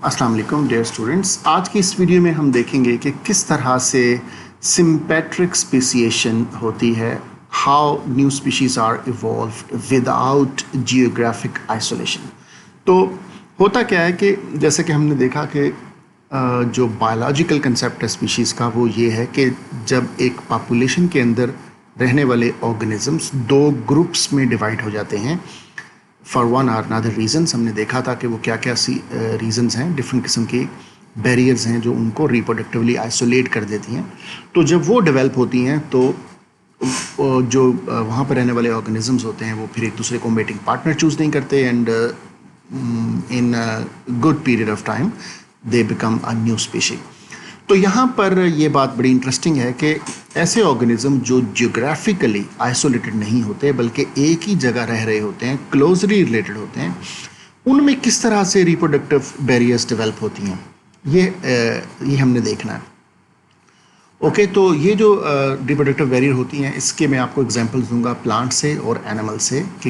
अस्सलाम वालेकुम dear students, आज की इस वीडियो में हम देखेंगे कि किस तरह से सिम्पेट्रिक स्पेसिएशन होती है, how new species are evolved without geographic isolation. तो होता क्या है कि जैसे कि हमने देखा कि जो बायोलॉजिकल कंसेप्ट है स्पीशीज़ का वो ये है कि जब एक पॉपुलेशन के अंदर रहने वाले ऑर्गेनिजम्स दो ग्रुप्स में डिवाइड हो जाते हैं for one or another reasons, हमने देखा था कि वो क्या क्या सी रीजन्स हैं, डिफरेंट किस्म के बैरियर्स हैं जो उनको रिप्रोडक्टिवली आइसोलेट कर देती हैं। तो जब वो डेवलप होती हैं तो जो वहाँ पर रहने वाले ऑर्गेनिजम्स होते हैं वो फिर एक दूसरे को मेटिंग पार्टनर चूज़ नहीं करते and in good period of time they become a new species. तो यहाँ पर ये बात बड़ी इंटरेस्टिंग है कि ऐसे ऑर्गेनिज्म जो जियोग्राफिकली आइसोलेटेड नहीं होते बल्कि एक ही जगह रह रहे होते हैं, क्लोजली रिलेटेड होते हैं, उनमें किस तरह से रिप्रोडक्टिव बैरियर्स डेवलप होती हैं ये हमने देखना है। ओके, तो ये जो रिप्रोडक्टिव बैरियर होती हैं इसके मैं आपको एग्जांपल्स दूंगा प्लांट से और एनिमल से कि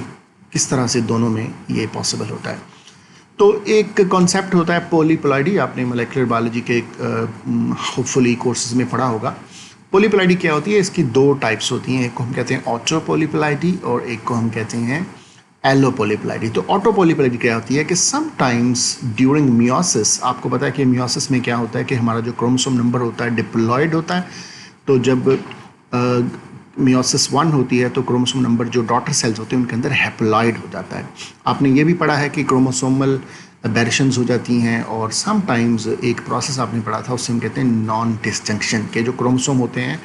किस तरह से दोनों में ये पॉसिबल होता है। तो एक कॉन्सेप्ट होता है पॉलीप्लॉइडी, आपने मोलेकुलर बायोलॉजी के होपफुली कोर्सेज में पढ़ा होगा। पॉलीप्लॉइडी क्या होती है? इसकी दो टाइप्स होती हैं, एक को हम कहते हैं ऑटोपॉलीप्लॉइडी और एक को हम कहते हैं एलोपॉलीप्लॉइडी। तो ऑटोपॉलीप्लॉइडी क्या होती है कि समटाइम्स ड्यूरिंग मियोसिस, आपको पता है कि मियोसिस में क्या होता है कि हमारा जो क्रोमोसोम नंबर होता है डिप्लॉयड होता है। तो जब मियोसिस 1 होती है तो क्रोमोसोम नंबर जो डॉटर सेल्स होते हैं उनके अंदर हैप्लॉइड हो जाता है। आपने ये भी पढ़ा है कि क्रोमोसोमल एबेरेशंस हो जाती हैं और समटाइम्स एक प्रोसेस आपने पढ़ा था उससे हम कहते हैं नॉन डिस्जंक्शन के जो क्रोमोसोम होते हैं,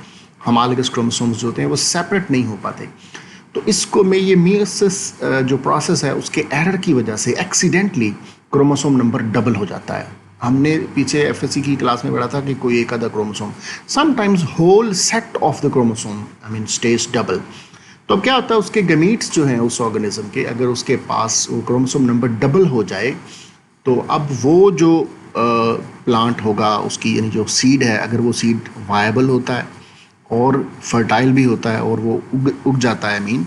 होमोलॉगस क्रोमोसोम्स जो होते हैं वो सेपरेट नहीं हो पाते। तो इसको में ये मियोसिस जो प्रोसेस है उसके एरर की वजह से एक्सीडेंटली क्रोमोसोम नंबर डबल हो जाता है। हमने पीछे एफएससी की क्लास में पढ़ा था कि कोई एक आधा chromosome, sometimes whole set of the chromosome stage double. तो अब क्या होता है, उसके गमीट्स जो हैं उस ऑर्गेनिज्म के, अगर उसके पास वो क्रोमोसोम नंबर डबल हो जाए तो अब वो जो प्लांट होगा उसकी यानी जो सीड है, अगर वो सीड वायबल होता है और फर्टाइल भी होता है और वो उग जाता है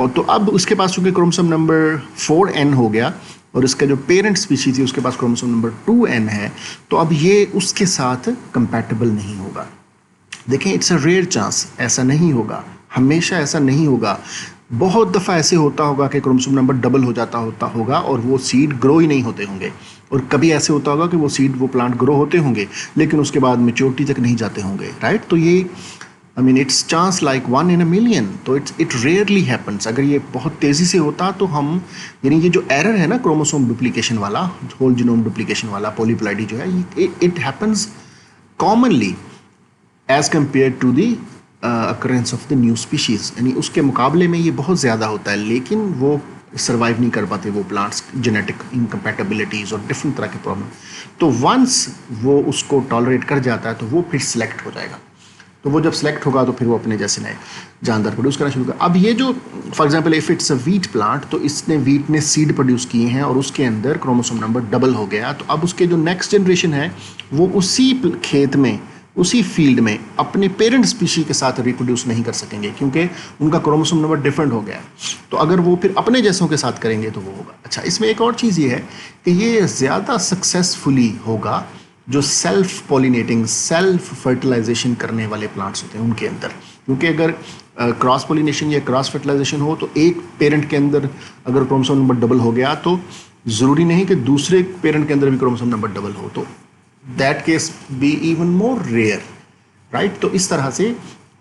और तो अब उसके पास चूँकि क्रोमोसोम नंबर 4n हो गया और इसका जो पेरेंट स्पीशीज थी उसके पास क्रोमोसोम नंबर 2n है, तो अब ये उसके साथ कंपैटिबल नहीं होगा। देखें, इट्स अ रेयर चांस, ऐसा नहीं होगा, हमेशा ऐसा नहीं होगा। बहुत दफ़ा ऐसे होता होगा कि क्रोमोसोम नंबर डबल हो जाता होगा और वो सीड ग्रो ही नहीं होते होंगे, और कभी ऐसे होता होगा कि वो सीड वो प्लांट ग्रो होते होंगे लेकिन उसके बाद मेच्योरिटी तक नहीं जाते होंगे, राइट। तो ये it's chance like 1 in a million, तो इट रेयरली हैपन्स। अगर ये बहुत तेज़ी से होता तो हम यानी ये जो एरर है ना क्रोमोसोम डुप्लीकेशन वाला, होल जीनोम डुप्लीकेशन वाला पॉलीप्लॉइडी जो है, it happens commonly as compare to the occurrence of the new species, यानी उसके मुकाबले में ये बहुत ज़्यादा होता है, लेकिन वो सर्वाइव नहीं कर पाते वो प्लांट्स, जेनेटिक इनकम्पैटिबिलिटीज़ और डिफरेंट तरह के प्रॉब्लम। तो वंस वो उसको टॉलरेट कर जाता है तो वो फिर सिलेक्ट हो जाएगा। तो वो जब सेलेक्ट होगा तो फिर वो अपने जैसे नए जानदार प्रोड्यूस करना शुरू कर। अब ये जो for example if it's a wheat plant, तो इसने वीट ने सीड प्रोड्यूस किए हैं और उसके अंदर क्रोमोसोम नंबर डबल हो गया, तो अब उसके जो नेक्स्ट जनरेशन है वो उसी खेत में, उसी फील्ड में अपने पेरेंट स्पीशी के साथ रिप्रोड्यूस नहीं कर सकेंगे क्योंकि उनका क्रोमोसोम नंबर डिफरेंट हो गया। तो अगर वो फिर अपने जैसों के साथ करेंगे तो वो होगा। अच्छा, इसमें एक और चीज़ ये है कि ये ज़्यादा सक्सेसफुली होगा जो सेल्फ पॉलिनेटिंग, सेल्फ फर्टिलाइजेशन करने वाले प्लांट्स होते हैं उनके अंदर, क्योंकि अगर क्रॉस पॉलिनेशन या क्रॉस फर्टिलाइजेशन हो तो एक पेरेंट के अंदर अगर क्रोमोसोम नंबर डबल हो गया तो ज़रूरी नहीं कि दूसरे पेरेंट के अंदर भी क्रोमोसोम नंबर डबल हो, तो that case be even more rare, right. तो इस तरह से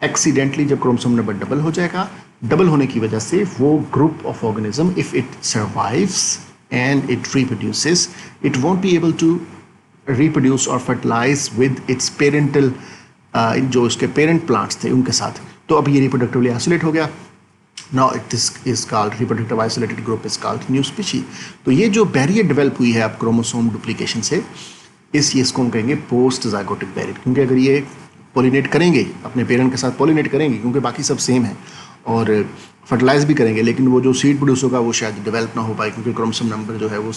एक्सीडेंटली जब क्रोमोसोम नंबर डबल हो जाएगा, डबल होने की वजह से वो group of organism if it survives and it reproduces, it won't be able to reproduce और fertilize with its parental जो उसके पेरेंट प्लांट्स थे उनके साथ। तो अब ये रिप्रोडक्टिवली आइसोलेट हो गया। Now it is called reproductive isolated group is called new species. तो ये जो बैरियर डेवलप हुई है अब क्रोमोसोम डुप्लीकेशन से, इसको हम कहेंगे पोस्ट ज़ाइगोटिक बैरियर, क्योंकि अगर ये पॉलिनेट करेंगे अपने पेरेंट के साथ पॉलिनेट करेंगे क्योंकि बाकी सब सेम है और फर्टिलाइज भी करेंगे, लेकिन वो जो सीड प्रोड्यूस होगा वो शायद डेवलप ना हो पाए क्योंकि क्रोमोसोम नंबर जो है वो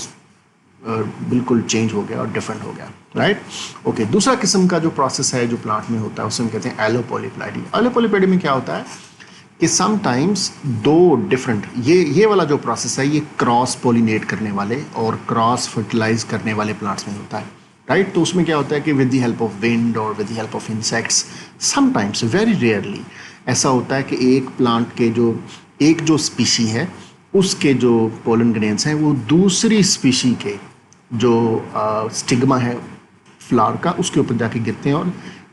बिल्कुल चेंज हो गया और डिफरेंट हो गया, राइट। ओके, दूसरा किस्म का जो प्रोसेस है जो प्लांट में होता है उसे हम कहते हैं एलोपॉलीप्लॉइडी। एलोपॉलीप्लॉइडी में क्या होता है کہ سم ٹائمس دو ڈفرنٹ یہ والا جو پروسیس ہے یہ کراس پولینیٹ کرنے والے اور کراس فرٹیلائز کرنے والے پلانٹس میں ہوتا ہے رائٹ. تو اس میں کیا ہوتا ہے کہ ود دی ہیلپ آف ونڈ اور with the help of insects some times very rarely ایسا ہوتا ہے کہ ایک پلانٹ کے ایک جو اسپیشی ہے اس کے جو پولن گرینس ہیں وہ دوسری اسپیشی کے جو اسٹگما ہے فلاور کا اس کے اوپر جا کے گرتے ہیں, اور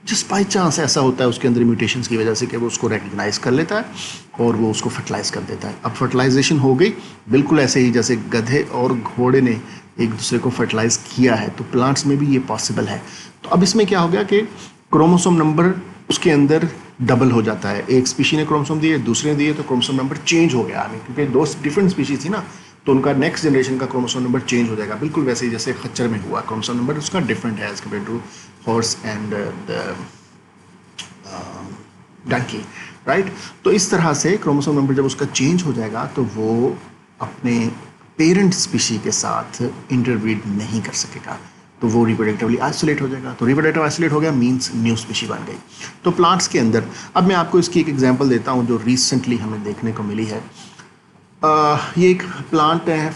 جس بائی چانس ایسا ہوتا ہے اس کے اندر میوٹیشنس کی وجہ سے کہ وہ اس کو ریکگنائز کر لیتا ہے اور وہ اس کو فرٹیلائز کر دیتا ہے. اب فرٹیلائزیشن ہو گئی بالکل ایسے ہی جیسے گدھے اور گھوڑے نے ایک دوسرے کو فرٹیلائز کیا ہے, تو پلانٹس میں بھی یہ پاسبل ہے. تو اب اس میں کیا ہو گیا کہ کروموسوم نمبر اس کے اندر ڈبل ہو جاتا ہے. ایک اسپیشی نے کروموسوم دیے, دوسرے نے دیے, تو کروموسوم نمبر چینج ہو گیا. کیونکہ دو ڈفرنٹ اسپیشیز تھی نا, تو ان کا نیکسٹ جنریشن کا کروموسوم نمبر چینج ہو جائے گا بالکل ویسے ہی جیسے خچر میں ہوا. کروموسوم نمبر اس کا ڈفرنٹ ہے as compare to horse and donkey right. تو اس طرح سے کروموسوم نمبر جب اس کا چینج ہو جائے گا تو وہ اپنے پیرنٹ اسپیشی کے ساتھ انٹربریڈ نہیں کر سکے گا, تو وہ ریپروڈکٹیولی آئسولیٹ ہو جائے گا. تو ریپروڈکٹیو آئسولیٹ ہو گیا مینس نیو اسپیشی بن گئی. تو پلانٹس کے اندر اب میں آپ کو اس کی ایک ایگزامپل دیتا ہوں جو ریسنٹلی ہمیں دیکھنے کو ملی ہے. یہ ایک پلانٹ ہے,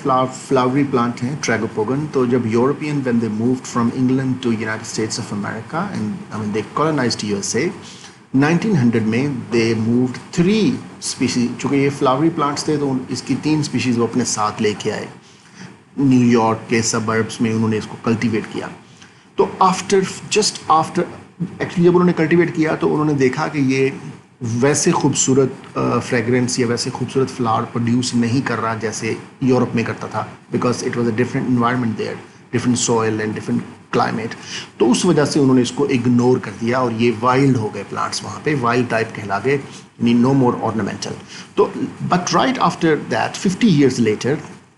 فلاوری پلانٹ ہے, ٹریگوپوگن. تو جب European when they moved from England to United States of America and they colonized USA 1900 میں دے مووڈ 3 اسپیشیز. چونکہ یہ فلاوری پلانٹس تھے تو اس کی 3 اسپیشیز وہ اپنے ساتھ لے کے آئے. نیو یارک کے سبربس میں انہوں نے اس کو کلٹیویٹ کیا. تو جسٹ آفٹر ایکچولی جب انہوں نے کلٹیویٹ کیا تو انہوں نے دیکھا کہ یہ ویسے خوبصورت فریگرنس یا ویسے خوبصورت فلاور پروڈیوس نہیں کر رہا جیسے یورپ میں کرتا تھا, because it was a different environment there, different soil and different climate. تو اس وجہ سے انہوں نے اس کو اگنور کر دیا اور یہ وائلڈ ہو گئے پلانٹس, وہاں پہ وائلڈ ٹائپ کہلا گئے, یعنی نو مور آرنامنٹل. تو but right after that 50 years later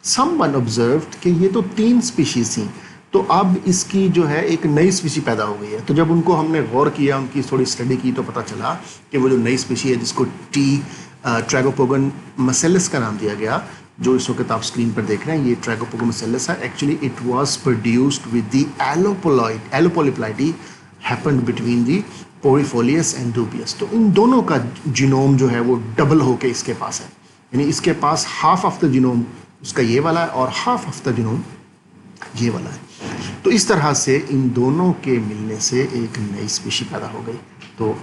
someone observed کہ یہ تو 3 اسپیشیز تھیں, تو اب اس کی جو ہے ایک نئی اسپیشی پیدا ہو گئی ہے. تو جب ان کو ہم نے غور کیا, ان کی تھوڑی اسٹڈی کی, تو پتہ چلا کہ وہ جو نئی اسپیشی ہے جس کو ٹریگوپوگن مسلس کا نام دیا گیا, جو اس وقت آپ اسکرین پر دیکھ رہے ہیں, یہ ٹریگوپوگن مسلس ہے. Actually it was produced with the allopolyploidy happened between the porrifolius and dubius. تو ان دونوں کا جینوم جو ہے وہ ڈبل ہو کے اس کے پاس ہے, یعنی اس کے پاس ہاف آف دا جینوم اس کا یہ والا ہے اور ہاف آف دا جینوم یہ والا ہے. تو اس طرح سے ان دونوں کے ملنے سے ایک نئی اسپیشی پیدا ہو گئی. تو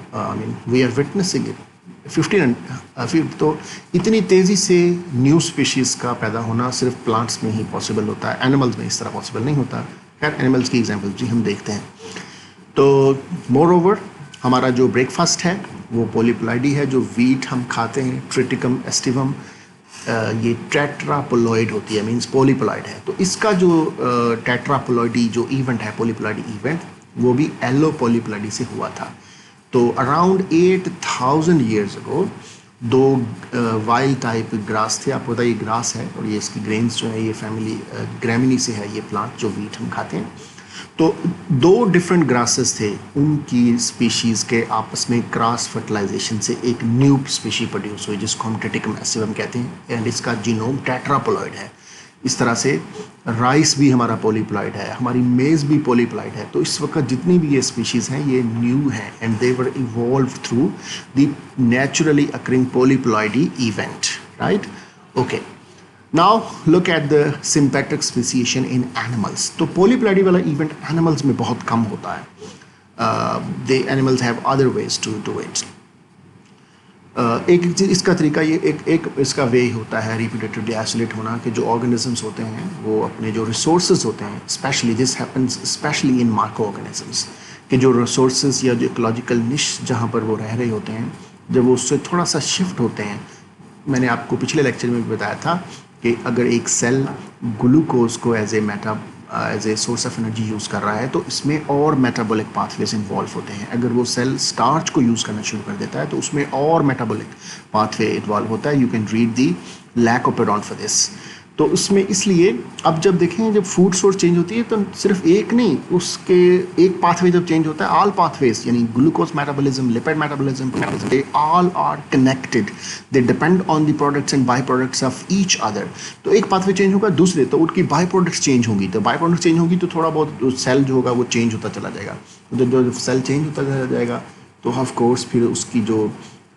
وی آر وٹنسنگ اٹ 15. تو اتنی تیزی سے نیو اسپیشیز کا پیدا ہونا صرف پلانٹس میں ہی پاسبل ہوتا ہے, اینیملز میں اس طرح پاسبل نہیں ہوتا. خیر اینیملز کی ایگزامپل بھی ہم دیکھتے ہیں. تو مور اوور ہمارا جو بریک فاسٹ ہے وہ پولیپلائڈی ہے. جو ویٹ ہم کھاتے ہیں ٹریٹیکم ایسٹیوم, یہ ٹیٹراپولوئڈ ہوتی ہے, مینس پولیپلائڈ ہے. تو اس کا جو ٹیٹراپولوئڈی جو ایونٹ ہے, پولیپلائڈی ایونٹ, وہ بھی ایلو پولیپلائڈی سے ہوا تھا. تو around 8000 years ago 2 wild type grass تھے. آپ کو پتا یہ گراس ہے اور یہ اس کی گرینز جو ہے یہ فیملی گریمنی سے ہے, یہ پلانٹ جو ویٹ ہم کھاتے ہیں. تو 2 ڈفرینٹ گراسز تھے, ان کی اسپیشیز کے آپس میں کراس فرٹیلائزیشن سے ایک نیو اسپیشی پروڈیوس ہوئی جس کو ہم ٹریٹیکم ایسیوم کہتے ہیں, اینڈ اس کا جینوم ٹیٹراپولوئڈ ہے. اس طرح سے رائس بھی ہمارا پولیپلائڈ ہے, ہماری میز بھی پولیپلائڈ ہے. تو اس وقت جتنی بھی یہ اسپیشیز ہیں یہ نیو ہیں, and they were evolved through the naturally occurring polyploidy event right. Okay, Now look at the sympatric speciation in animals. تو polyploidy والا ایونٹ animals میں بہت کم ہوتا ہے. The animals have other ways to do it. ایک اس کا طریقہ یہ ایک اس کا وے ہوتا ہے ریپروڈکٹیولی آئسولیٹ ہونا, کہ جو آرگنزمس ہوتے ہیں وہ اپنے جو ریسورسز ہوتے ہیں, especially this happens especially in مائکرو آرگنزمس, کہ جو ریسورسز یا جو ایکولوجیکل نش جہاں پر وہ رہ رہے ہوتے ہیں, جب وہ اس سے تھوڑا سا شفٹ ہوتے ہیں. میں نے آپ کو پچھلے لیکچر میں بھی بتایا تھا کہ اگر ایک سیل گلوکوز کو as a source of energy use کر رہا ہے تو اس میں اور میٹابولک پاتھ ویز انوالو ہوتے ہیں. اگر وہ سیل اسٹارچ کو یوز کرنا شروع کر دیتا ہے تو اس میں اور میٹابولک پاتھ وے انوالو ہوتا ہے. You can read the lycopodon for this. تو اس میں اس لیے اب جب دیکھیں جب فوڈ سورس چینج ہوتی ہے تو صرف ایک نہیں, اس کے ایک پاتھ وے جب چینج ہوتا ہے, آل پاتھ ویز یعنی glucose metabolism, lipid metabolism, they all are connected, they depend on the products and by products of each other. تو ایک پاتھ وے چینج ہوگا دوسرے, تو ان کی بائی پروڈکٹس چینج ہوں گی, تو بائی پروڈکٹس چینج ہوگی تو تھوڑا بہت سیل جو ہوگا وہ چینج ہوتا چلا جائے گا. جو سیل چینج ہوتا چلا جائے گا تو آف کورس پھر اس کی جو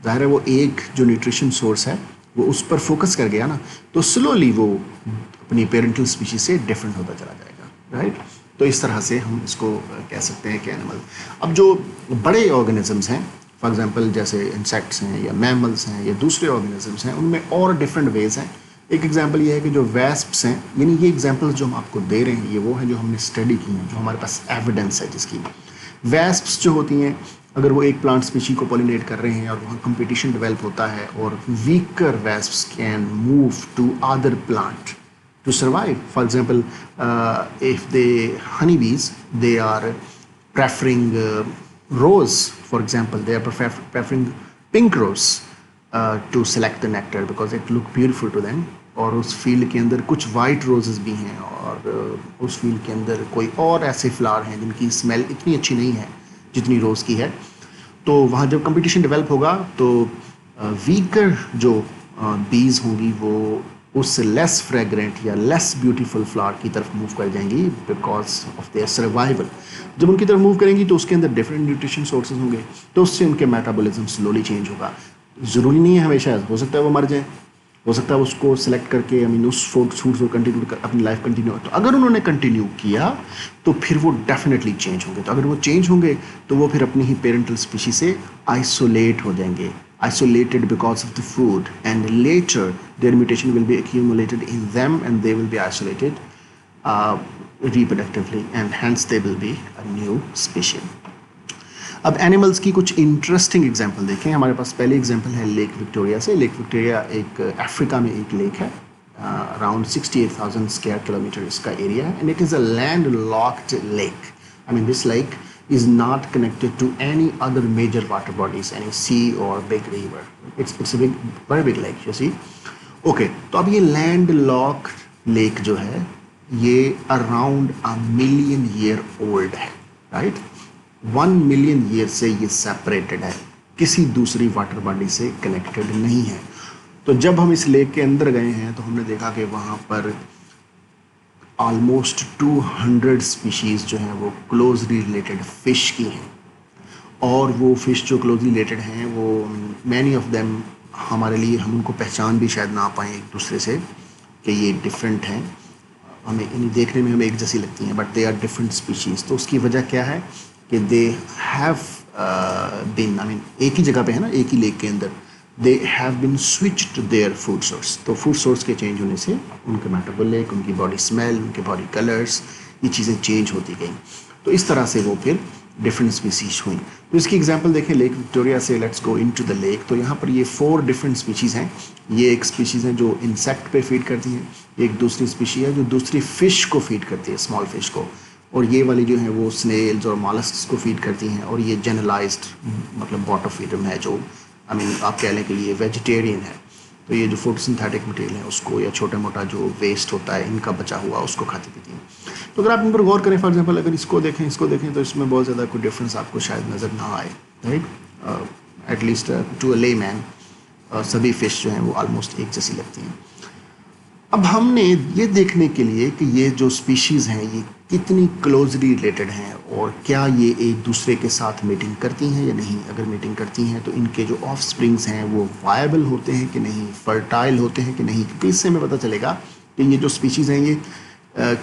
ज़ाहिर है वो एक जो न्यूट्रिशन सोर्स है वो उस पर फोकस कर गया ना, तो स्लोली वो अपनी पेरेंटल स्पीशीज से डिफरेंट होता चला जाएगा, राइट। तो इस तरह से हम इसको कह सकते हैं कि एनिमल। अब जो बड़े ऑर्गेनिजम्स हैं, फॉर एग्जांपल जैसे इंसेक्ट्स हैं या मैमल्स हैं या दूसरे ऑर्गेनिजम्स हैं, उनमें और डिफरेंट वेज हैं। एक एग्जांपल ये है कि जो वेस्प्स हैं, यानी ये एग्जांपल्स जो हम आपको दे रहे हैं ये वो हैं जो हमने स्टडी की हैं, जो हमारे पास एविडेंस है जिसकी। वेस्प्स जो होती हैं, अगर वो एक प्लांट स्पीशी को पॉलिनेट कर रहे हैं और वहाँ कंपटीशन डेवलप होता है और weaker wasps can move to other plant to survive. For example, if the honeybees, they are preferring rose, for example, they are preferring pink rose to select the nectar because it look beautiful to them. और उस field के अंदर कुछ white roses भी हैं और उस field के अंदर कोई और ऐसे फ्लावर हैं जिनकी स्मेल इतनी अच्छी नहीं है जितनी रोज़ की है। तो वहाँ जब कंपटीशन डेवलप होगा तो वीकर जो बीज होंगी वो उस लेस फ्रेगरेंट या लेस ब्यूटीफुल फ्लावर की तरफ मूव कर जाएंगी बिकॉज ऑफ देयर सर्वाइवल। जब उनकी तरफ मूव करेंगी तो उसके अंदर डिफरेंट न्यूट्रिशन सोर्सेज होंगे, तो उससे उनके मेटाबॉलिज्म स्लोली चेंज होगा। ज़रूरी नहीं है हमेशा, हो सकता है वो मर जाए, हो सकता है उसको सेलेक्ट करके उस फ्रूट्स को कंटिन्यू अपनी लाइफ कंटिन्यू। तो अगर उन्होंने कंटिन्यू किया तो फिर वो डेफिनेटली चेंज होंगे। तो अगर वो चेंज होंगे तो वो फिर अपनी ही पेरेंटल स्पीशी से आइसोलेट हो जाएंगे, isolated because of the food, and later their mutation will be accumulated in them and they will be isolated reproductively and hence they will be a new species. अब animals की कुछ interesting example देखें। हमारे पास पहली example है lake Victoria से। Lake Victoria एक Africa में एक लेक है, अराउंड 68,000 स्क्वायर किलोमीटर इसका एरिया है, and it is a land locked lake. I mean this lake is not connected to any other major water bodies, any sea or big river. It's a big, very big lake, you see. Okay, तो अब ये landlocked lake जो है ये around 1,000,000 year old है, right? 1,000,000 year से ये separated है, किसी दूसरी वाटर बॉडी से कनेक्टेड नहीं है। तो जब हम इस लेक के अंदर गए हैं तो हमने देखा कि वहाँ पर ऑलमोस्ट 200 स्पीशीज़ जो हैं वो क्लोजली रिलेटेड फ़िश की हैं, और वो फ़िश जो क्लोजली रिलेटेड हैं वो मैनी ऑफ देम हमारे लिए, हम उनको पहचान भी शायद ना पाएँ एक दूसरे से कि ये डिफरेंट हैं, हमें इन्हें देखने में हमें एक जैसी लगती हैं but they are different species. तो उसकी वजह क्या है कि they have been, I mean एक ही जगह पे है ना, एक ही लेक के अंदर, they have been switched their food source. तो फूड सोर्स के चेंज होने से उनके मेटाबॉलिक, उनकी बॉडी स्मेल, उनके बॉडी कलर्स, ये चीज़ें चेंज होती गई। तो इस तरह से वो फिर डिफरेंट स्पीसीज हुई। तो इसकी एग्जांपल देखें लेक विक्टोरिया से। Let's go into the lake. तो यहाँ पर ये 4 डिफरेंट स्पीशीज़ हैं। ये एक स्पीशीज़ है जो इंसेक्ट पे फीड करती हैं, एक दूसरी स्पीशी है जो दूसरी फ़िश को फीड करती है, स्मॉल फिश को, और ये वाली जो है वो स्नेल्स और मॉलस्क्स को फीड करती हैं, और ये जनरलाइज्ड मतलब बॉटम फीडर है जो आई मीन आप कह लें कि ये वेजिटेरियन है। तो ये जो फोटोसिंथेटिक मटेरियल है उसको या छोटा मोटा जो वेस्ट होता है इनका बचा हुआ उसको खाती पीती हैं। तो अगर आप इन पर गौर करें, फॉर एग्जांपल अगर इसको देखें तो इसमें बहुत ज़्यादा कोई डिफरेंस आपको शायद नज़र ना आए, राइट। एटलीस्ट टू अ ले मैन सभी फ़िश जो हैं वो ऑलमोस्ट एक जैसी लगती हैं। अब हमने ये देखने के लिए कि ये जो स्पीशीज़ हैं ये कितनी क्लोजली रिलेटेड हैं और क्या ये एक दूसरे के साथ मीटिंग करती हैं या नहीं, अगर मीटिंग करती हैं तो इनके जो ऑफ स्प्रिंग्स हैं वो वायबल होते हैं कि नहीं, फर्टाइल होते हैं कि नहीं, क्योंकि इससे हमें पता चलेगा कि ये जो स्पीशीज़ हैं ये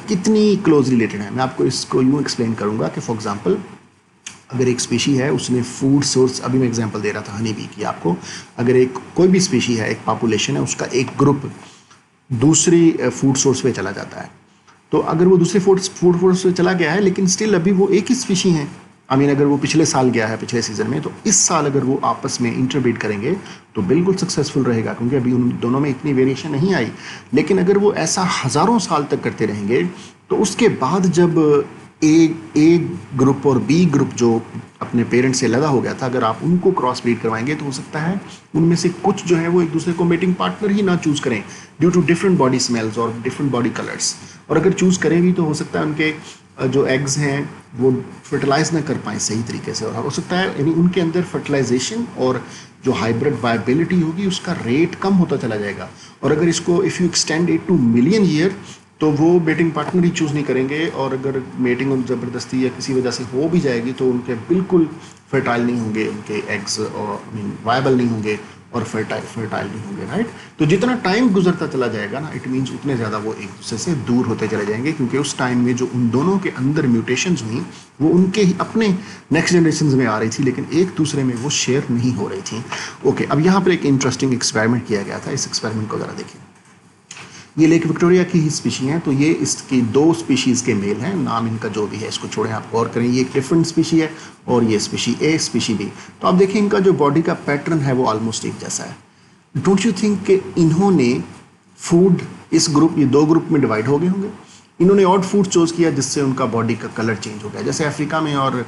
कितनी क्लोज रिलेटेड हैं। मैं आपको इसको यूँ एक्सप्लेन करूँगा कि फॉर एग्ज़ाम्पल अगर एक स्पीशी है उसने फूड सोर्स, अभी मैं एग्जांपल दे रहा था हनी बी की आपको, अगर एक कोई भी स्पीशी है, एक पॉपुलेशन है, उसका एक ग्रुप दूसरी फूड सोर्स पे चला जाता है, तो अगर वो दूसरे फूड सोर्स पे चला गया है लेकिन स्टिल अभी वो एक ही स्पीशी हैं, आई मीन अगर वो पिछले साल गया है पिछले सीज़न में, तो इस साल अगर वो आपस में इंटरब्रीड करेंगे तो बिल्कुल सक्सेसफुल रहेगा क्योंकि अभी उन दोनों में इतनी वेरिएशन नहीं आई। लेकिन अगर वो ऐसा हज़ारों साल तक करते रहेंगे तो उसके बाद जब ए ग्रुप और बी ग्रुप जो अपने पेरेंट्स से लगा हो गया था, अगर आप उनको क्रॉस ब्रीड करवाएंगे तो हो सकता है उनमें से कुछ जो है वो एक दूसरे को मेटिंग पार्टनर ही ना चूज़ करें due to different body smells और डिफरेंट बॉडी कलर्स, और अगर चूज़ करें भी तो हो सकता है उनके जो एग्स हैं वो फर्टिलाइज ना कर पाएँ सही तरीके से, और हो सकता है यानी उनके अंदर फर्टिलाइजेशन और जो हाइब्रिड वायबिलिटी होगी उसका रेट कम होता चला जाएगा। और अगर इसको if you extend it two million year तो वो मेटिंग पार्टनर ही चूज़ नहीं करेंगे, और अगर मेटिंग ज़बरदस्ती या किसी वजह से हो भी जाएगी तो उनके बिल्कुल फर्टाइल नहीं होंगे, उनके एग्स और आई मीन वायबल नहीं होंगे और फर्टाइल नहीं होंगे, राइट। तो जितना टाइम गुजरता चला जाएगा ना, इट मीन्स उतने ज़्यादा वो एक दूसरे से दूर होते चले जाएंगे, क्योंकि उस टाइम में जो उन दोनों के अंदर म्यूटेशंस हुई वो उनके ही अपने नेक्स्ट जनरेशन में आ रही थी, लेकिन एक दूसरे में वो शेयर नहीं हो रही थी। ओके, अब यहाँ पर एक इंटरेस्टिंग एक्सपेरिमेंट किया गया था। इस एक्सपेरिमेंट को ज़रा देखिए। ये लेक विक्टोरिया की ही स्पीशी हैं, तो ये इसकी 2 स्पीशीज़ के मेल हैं, नाम इनका जो भी है इसको छोड़ें, आप गौर करें, ये एक डिफरेंट स्पीशी है और ये स्पीशी ए, स्पीशी बी। तो आप देखिए इनका जो बॉडी का पैटर्न है वो ऑलमोस्ट एक जैसा है। डोंट यू थिंक कि इन्होंने फूड, इस ग्रुप, ये 2 ग्रुप में डिवाइड हो गए होंगे, इन्होंने ऑड फूड चूज़ किया जिससे उनका बॉडी का कलर चेंज हो गया। जैसे अफ्रीका में और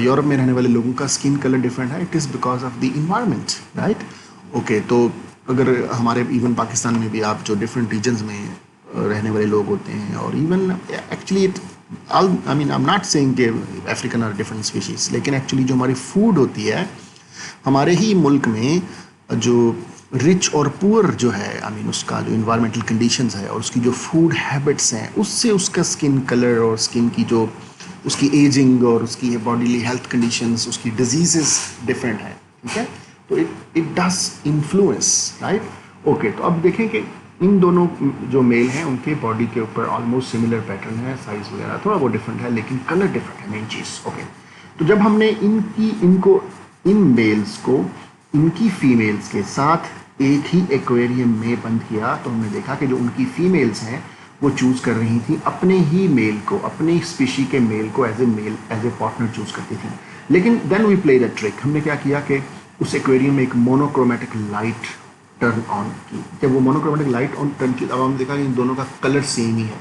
यूरोप में रहने वाले लोगों का स्किन कलर डिफरेंट है, it is because of the environment, right. Okay, तो अगर हमारे इवन पाकिस्तान में भी आप जो डिफरेंट रीजन्स में रहने वाले लोग होते हैं, और even actually it I mean I am not saying कि अफ्रीकन आर डिफरेंट स्पीशीज़, लेकिन एक्चुअली जो हमारी फूड होती है हमारे ही मुल्क में, जो रिच और पुअर जो है, आई मीन उसका जो इन्वायरमेंटल कंडीशंस है और उसकी जो फूड हैबिट्स हैं, उससे उसका स्किन कलर और स्किन की जो उसकी एजिंग और उसकी बॉडीली हेल्थ कंडीशंस, उसकी डिजीज़ डिफरेंट है, ठीक है। तो it does influence, right. Okay, तो अब देखें कि इन दोनों जो मेल हैं उनके बॉडी के ऊपर ऑलमोस्ट सिमिलर पैटर्न है, साइज़ वगैरह थोड़ा वो डिफरेंट है, लेकिन कलर डिफरेंट है, मेन चीज़। ओके, तो जब हमने इन मेल्स को इनकी फीमेल्स के साथ एक ही एक्वेरियम में बंद किया, तो हमने देखा कि जो उनकी फीमेल्स हैं वो चूज़ कर रही थी अपने ही मेल को, अपने स्पीशी के मेल को एज ए पार्टनर चूज़ करती थी। लेकिन then we play the trick, हमने क्या किया कि उस एक्वेरियम में एक मोनोक्रोमेटिक लाइट टर्न ऑन की। जब वो मोनोक्रोमेटिक लाइट ऑन टर्न की, अब हमने देखा कि इन दोनों का कलर सेम ही है।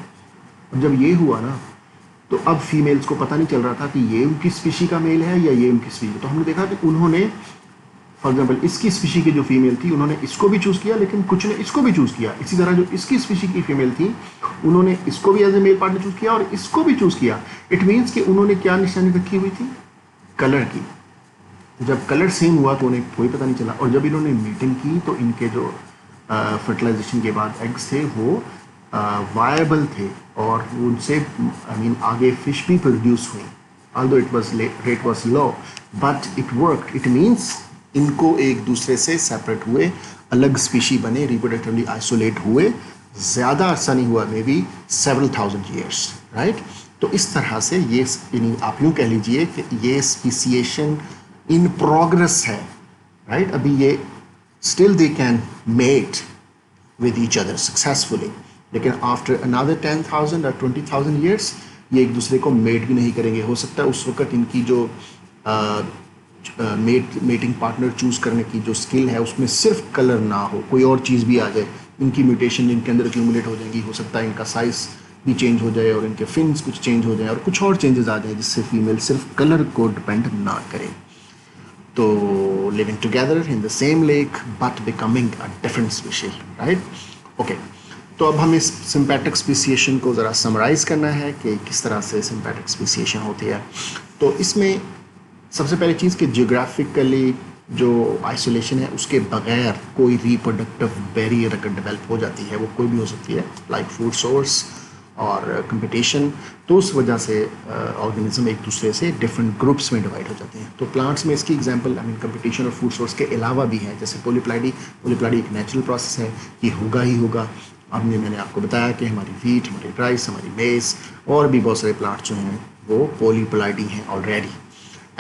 अब जब ये हुआ ना, तो अब फीमेल्स को पता नहीं चल रहा था कि ये उनकी स्पीशी का मेल है या ये उनकी स्पीशी। तो हमने देखा कि उन्होंने फॉर एग्जाम्पल इसकी स्पीशी की जो फीमेल थी उन्होंने इसको भी चूज़ किया, लेकिन कुछ ने इसको भी चूज़ किया। इसी तरह जो इसकी स्पीशी की फीमेल थी उन्होंने इसको भी as a male partner choose किया और इसको भी चूज़ किया। इट मीन्स कि उन्होंने क्या निशानी रखी हुई थी, कलर की। जब कलर सेम हुआ तो उन्हें कोई पता नहीं चला, और जब इन्होंने मीटिंग की तो इनके जो फर्टिलाइजेशन के बाद एग्स थे वो वायबल थे, और उनसे आई मीन आगे फिश भी प्रोड्यूस हुई। although rate was low, but it worked. It means इनको एक दूसरे से सेपरेट हुए, अलग स्पीशी बने, रिप्रोडक्टिवली आइसोलेट हुए, ज़्यादा अर्सा नहीं हुआ, may be several thousand years, right. तो इस तरह से ये आप यूँ कह लीजिए कि ये स्पीसिएशन इन प्रोग्रेस है, राइट। अभी ये still they can mate with each other successfully, लेकिन आफ्टर another 10,000 or 20,000 years ये एक दूसरे को मेट भी नहीं करेंगे। हो सकता है उस वक्त इनकी जो मेटिंग पार्टनर चूज़ करने की जो स्किल है उसमें सिर्फ कलर ना हो, कोई और चीज़ भी आ जाए, इनकी म्यूटेशन इनके अंदर एक्यूमुलेट हो जाएंगी। हो सकता है इनका साइज़ भी चेंज हो जाए और इनके फिन्स कुछ चेंज हो जाए और कुछ और चेंजेस आ जाए जिससे फीमेल सिर्फ कलर को डिपेंड ना करे। तो living together in the same lake but becoming a different species, right. Okay, तो अब हमें सिम्पैटिक स्पीसिएशन को ज़रा समराइज़ करना है कि किस तरह से सिम्पैटिक स्पीसिएशन होती है। तो इसमें सबसे पहली चीज़ कि जियोग्राफिकली जो आइसोलेशन है उसके बगैर कोई रिप्रोडक्टिव बैरियर अगर डेवलप हो जाती है, वो कोई भी हो सकती है, लाइक फूड सोर्स और कंपटीशन, तो उस वजह से ऑर्गेनिज्म एक दूसरे से डिफरेंट ग्रुप्स में डिवाइड हो जाते हैं। तो प्लांट्स में इसकी एग्जांपल आई मीन कंपटीशन और फूड सोर्स के अलावा भी है, जैसे पॉलीप्लाइडी एक नेचुरल प्रोसेस है, ये होगा ही होगा। मैंने आपको बताया कि हमारी वीट, हमारी राइस, हमारी मेज़ और भी बहुत सारे प्लांट्स जो हैं वो पॉलीप्लाइडी हैं ऑलरेडी।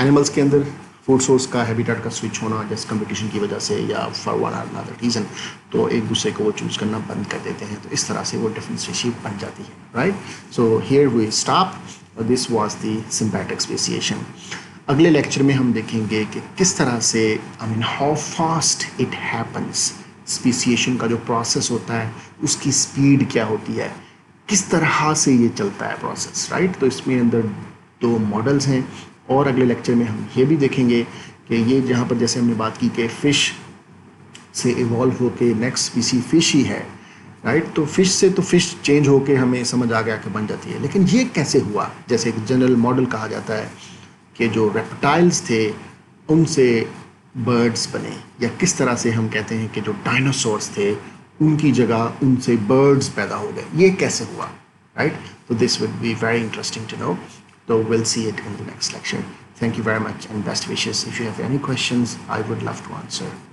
एनिमल्स के अंदर फूड सोर्स का हैबिटेट का स्विच होना जैसे कंपटीशन की वजह से या फॉर वन और अनदर रीज़न, तो एक दूसरे को वो चूज़ करना बंद कर देते हैं, तो इस तरह से वो डिफरेंट स्पीशीज बन जाती है, right. So here we stop, this was the sympatric speciation. अगले लेक्चर में हम देखेंगे कि किस तरह से I mean how fast it happens, speciation का जो प्रोसेस होता है उसकी स्पीड क्या होती है, किस तरह से ये चलता है प्रोसेस, राइट। तो इसमें अंदर 2 मॉडल्स हैं, और अगले लेक्चर में हम ये भी देखेंगे कि ये जहाँ पर जैसे हमने बात की कि फ़िश से इवॉल्व होके नेक्स्ट स्पीसी फ़िश ही है, राइट। तो फ़िश से तो फ़िश चेंज होके हमें समझ आ गया कि बन जाती है, लेकिन ये कैसे हुआ। जैसे एक जनरल मॉडल कहा जाता है कि जो रेप्टाइल्स थे उनसे बर्ड्स बने, या किस तरह से हम कहते हैं कि जो डायनासोर्स थे ان کی جگہ ان سے برڈز پیدا ہو گئے. یہ کیسے ہوا, رائٹ؟ تو this will be very interesting to know. تو we'll see it in the next lecture. Thank you very much and best wishes. If you have any questions, I would love to answer.